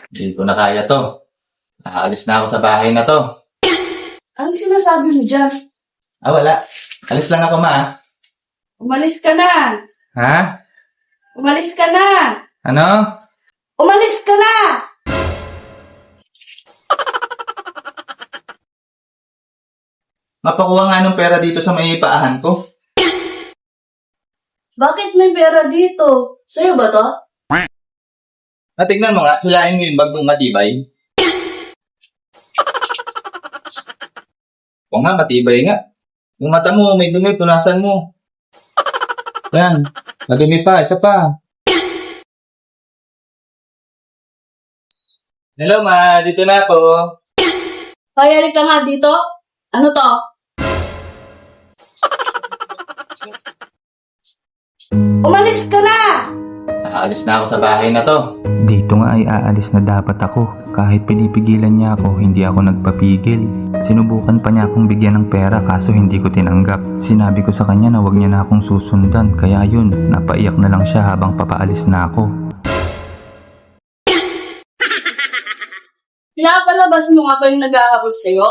Hindi ko na kaya to. Aalis na ako sa bahay na to. Anong sinasabi mo dyan? Wala. Alis lang ako, ma. Umalis ka na! Ha? Umalis ka na! Ano? Umalis ka na! Mapakuha nga ng pera dito sa may paahan ko. Bakit may pera dito? Sa'yo ba to? Tignan mo nga, hilain mo yung bag mong matibay. O nga, matibay nga. Yung mata mo, may dumi, tunasan mo. Yan. Madumi pa, isa pa. Hello, ma. Dito na ako. Hoy, halik ka nga dito. Ano to? Umalis ka na! Aalis na ako sa bahay na to. Dito nga ay aalis na dapat ako. Kahit pinipigilan niya ako, hindi ako nagpapigil. Sinubukan pa niya akong bigyan ng pera kaso hindi ko tinanggap. Sinabi ko sa kanya na wag niya na akong susundan. Kaya yun, napaiyak na lang siya habang papaalis na ako. Pinapalabas mo nga ba yung nag-ahabol sa'yo?